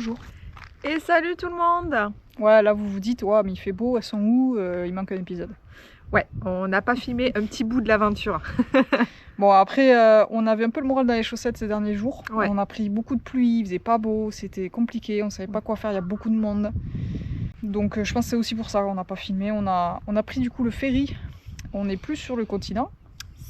jours. Et salut tout le monde! Ouais, là vous vous dites, ouais, mais il fait beau, elles sont où? Il manque un épisode. Ouais, on n'a pas filmé un petit bout de l'aventure. Bon, après, on avait un peu le moral dans les chaussettes ces derniers jours. Ouais. On a pris beaucoup de pluie, il faisait pas beau, c'était compliqué, on savait pas quoi faire, il y a beaucoup de monde. Donc je pense que c'est aussi pour ça qu'on n'a pas filmé. On a pris du coup le ferry, on n'est plus sur le continent.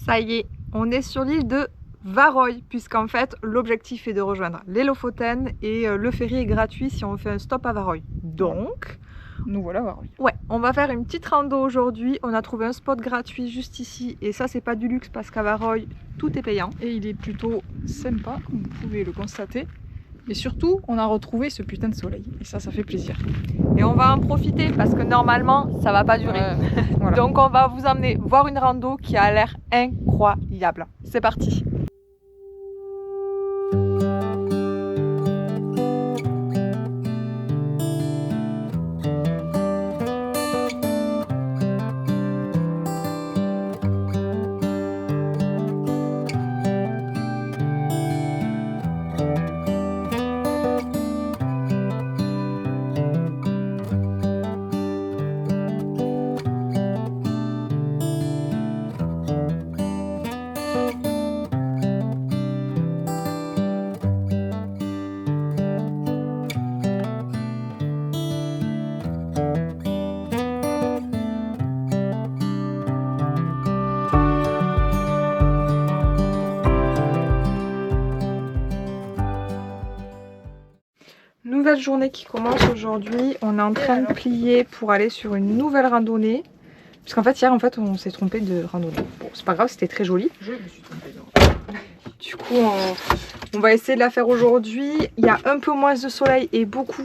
Ça y est, on est sur l'île de Varoy, puisqu'en fait l'objectif est de rejoindre les Lofoten et le ferry est gratuit si on fait un stop à Varoy. Donc, nous voilà à Varoy. Ouais, on va faire une petite rando aujourd'hui. On a trouvé un spot gratuit juste ici et ça c'est pas du luxe parce qu'à Varoy tout est payant. Et il est plutôt sympa, comme vous pouvez le constater. Et surtout, on a retrouvé ce putain de soleil. Et ça fait plaisir. Et on va en profiter parce que normalement, ça va pas durer. Voilà. Donc on va vous emmener voir une rando qui a l'air incroyable. C'est parti! Nouvelle journée qui commence aujourd'hui. On est en train de plier pour aller sur une nouvelle randonnée. Puisqu'en fait, hier, on s'est trompé de randonnée. Bon, c'est pas grave, c'était très joli. Je me suis trompée. Du coup, on va essayer de la faire aujourd'hui. Il y a un peu moins de soleil et beaucoup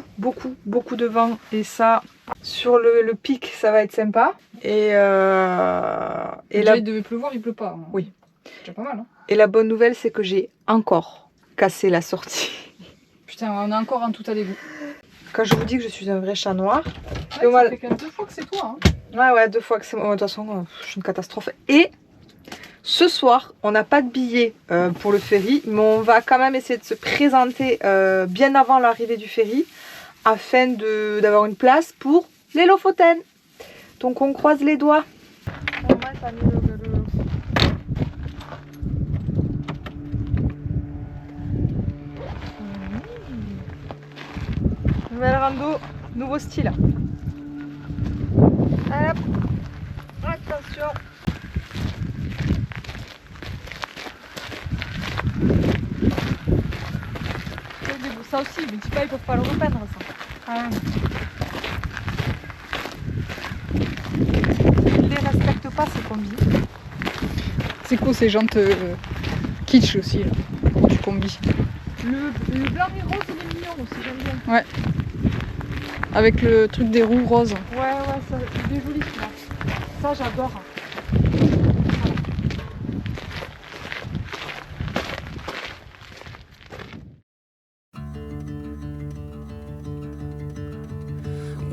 de vent. Et ça, sur le pic, ça va être sympa. Et là, il devait pleuvoir, il pleut pas. Hein. Oui. C'est pas mal. Hein. Et la bonne nouvelle, c'est que j'ai encore cassé la sortie. Putain, on est encore en tout à l'égout. Quand je vous dis que je suis un vrai chat noir. Ouais, ça fait quand même 2 fois que c'est toi. Hein. Ouais, 2 fois que c'est moi. De toute façon, je suis une catastrophe. Et ce soir, on n'a pas de billet pour le ferry, mais on va quand même essayer de se présenter bien avant l'arrivée du ferry afin d'avoir une place pour les Lofoten. Donc on croise les doigts. Nouvelle rando, nouveau style. Hop, attention. Ça aussi, mais dis pas, ils peuvent pas le repeindre ça. Ah. Ils les respectent pas ces combis. C'est cool ces jantes kitsch aussi là, du combi. Le blanc et rose il est mignon aussi, j'aime bien. Ouais. Avec le truc des roues roses. Ouais, ça, il est joli celui-là. Ça j'adore.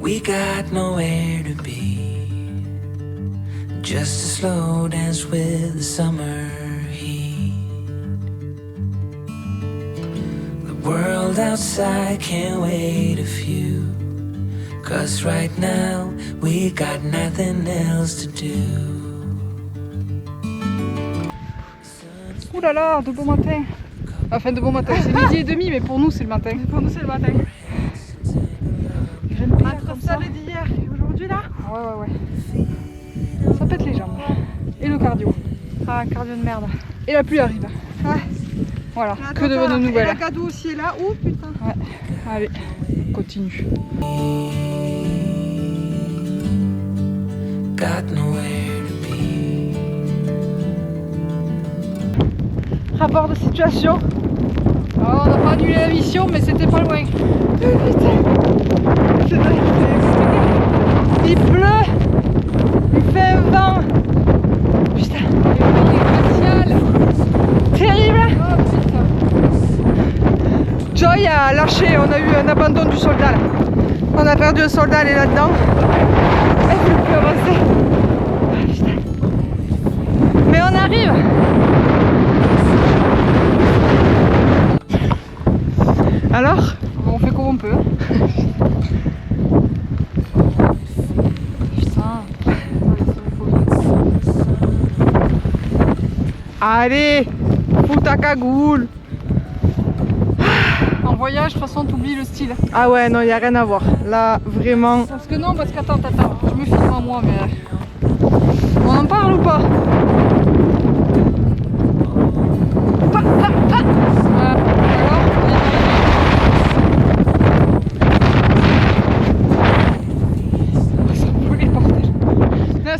We got nowhere to be, just a slow dance with the summer heat. The world outside can't wait a few, 'cause right now we got nothing else to do. Ouh là là, de bon matin. Enfin de bon matin, c'est midi et demi, mais pour nous c'est le matin. Pour nous c'est le matin. Entre ça d'hier et aujourd'hui là. Ouais. Ça pète les jambes. Et le cardio. Ah, cardio de merde. Et la pluie arrive. Ouais. Voilà, que de bonnes nouvelles. Et le cadeau aussi est là. Oh putain. Ouais. Allez, on continue. Got nowhere to be. Rapport de situation. Alors, on n'a pas annulé la mission, mais c'était pas loin. Il pleut. Il fait un vent. Putain. Glacial. Terrible. Oh putain. Joy a lâché. On a eu un abandon du soldat là. On a perdu un soldat, elle est là-dedans. Elle ne peut plus avancer. Putain. Mais on arrive. Alors, on fait comme qu'on peut. Putain. Allez, fous ta cagoule. En voyage, de toute façon, t'oublies le style. Ah ouais, non, il n'y a rien à voir. Là, vraiment. Parce que non, parce qu'attends, je me filme à moi, mais... On en parle ou pas?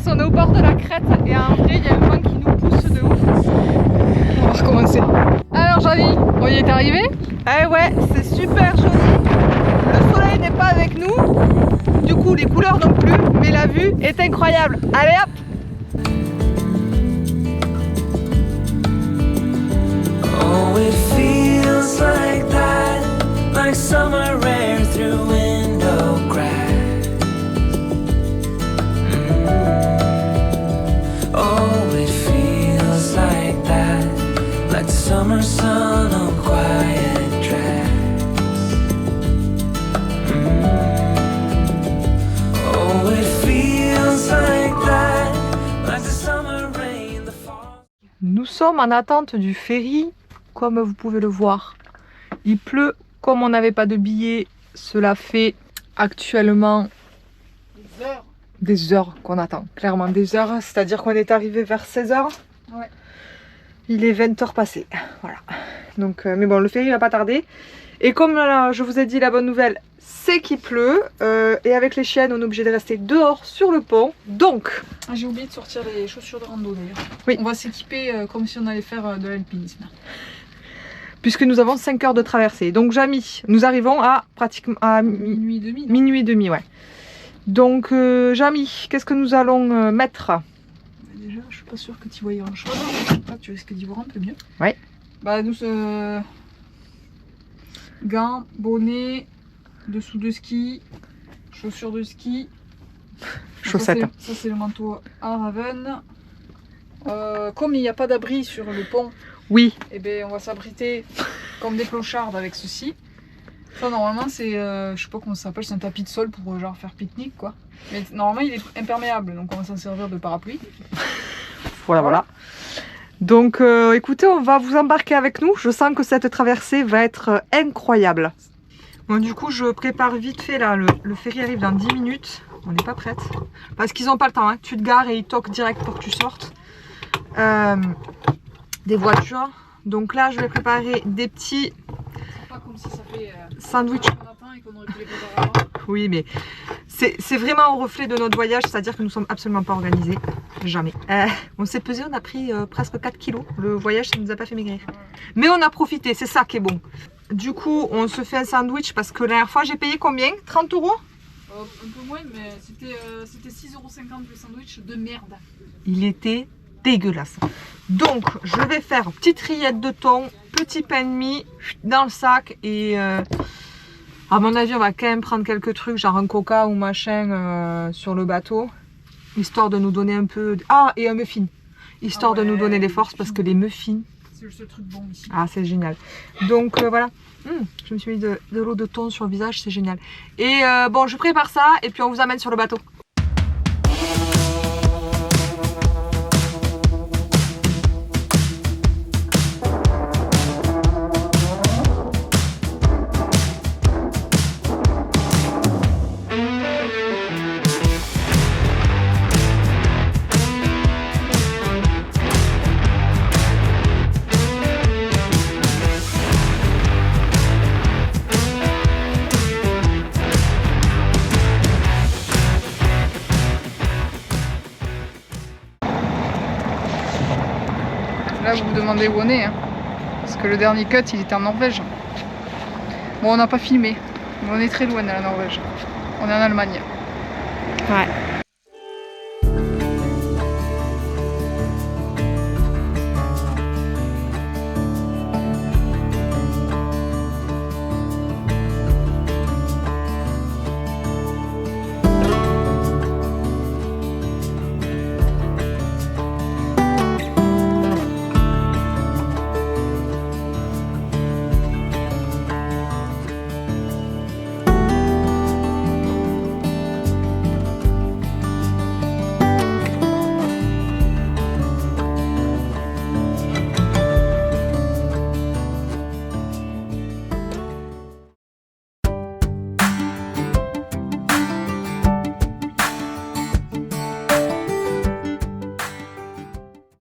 On est au bord de la crête et en vrai il y a un vent qui nous pousse de ouf. On va recommencer. Alors Javi, on y est arrivé? Eh ouais, c'est super joli. Le soleil n'est pas avec nous. Du coup, les couleurs non plus. Mais la vue est incroyable. Allez hop! Oh, it feels like that, like summer air through window crack. Oh, it feels like that, like the summer sun on quiet tracks. Oh, it feels like that, like the summer rain, the fall. Nous sommes en attente du ferry, comme vous pouvez le voir. Il pleut, comme on n'avait pas de billets, cela fait actuellement des heures qu'on attend, clairement des heures, c'est-à-dire qu'on est arrivé vers 16h. Ouais. Il est 20h passé, voilà. Donc, mais bon, le ferry va pas tarder. Et comme je vous ai dit, la bonne nouvelle, c'est qu'il pleut. Et avec les chiennes, on est obligé de rester dehors sur le pont. Donc... J'ai oublié de sortir les chaussures de rando d'ailleurs. Oui. On va s'équiper comme si on allait faire de l'alpinisme. Puisque nous avons 5 heures de traversée. Donc Jamy, nous arrivons à pratiquement à Minuit et demi. minuit et demi, ouais. Donc Jamy, qu'est-ce que nous allons mettre? Déjà, je suis pas sûre que tu voyais grand chose. Ah, tu risques d'y voir un peu mieux. Ouais. Bah nous, gants, bonnet, dessous de ski, chaussures de ski. Chaussettes. Ça c'est le manteau à Raven. Comme il n'y a pas d'abri sur le pont, Oui. et ben on va s'abriter comme des clochards avec ceci. Ça normalement c'est, je sais pas comment ça s'appelle, c'est un tapis de sol pour genre faire pique-nique quoi. Mais normalement il est imperméable donc on va s'en servir de parapluie. Voilà. Donc écoutez, on va vous embarquer avec nous. Je sens que cette traversée va être incroyable. Bon, du coup je prépare vite fait là, le ferry arrive dans 10 minutes. On n'est pas prête. Parce qu'ils n'ont pas le temps, hein. Tu te gares et ils toquent direct pour que tu sortes. Des voitures. Donc là je vais préparer des petits C'est pas comme si ça fait sandwichs. qu'on attend et qu'on aurait pu les préparer avant. Oui, mais c'est vraiment au reflet de notre voyage, c'est-à-dire que nous sommes absolument pas organisés. Jamais. On s'est pesé, on a pris presque 4 kilos. Le voyage, ça ne nous a pas fait maigrir. Mais on a profité, c'est ça qui est bon. Du coup, on se fait un sandwich parce que la dernière fois, j'ai payé combien? 30 €? Un peu moins, mais c'était 6,50 € le sandwich de merde. Il était dégueulasse. Donc, je vais faire petite rillette de thon, petit pain de mie dans le sac et... à mon avis, on va quand même prendre quelques trucs, genre un coca ou machin sur le bateau, histoire de nous donner un peu... Ah, et un muffin, histoire de nous donner des forces, parce que les muffins... C'est le seul truc bon ici. Ah, c'est génial. Donc voilà, je me suis mis de l'eau de thon sur le visage, c'est génial. Et bon, je prépare ça, et puis on vous amène sur le bateau. Là vous vous demandez où on est, hein, parce que le dernier cut il était en Norvège. Bon on n'a pas filmé, mais on est très loin de la Norvège. On est en Allemagne. Ouais.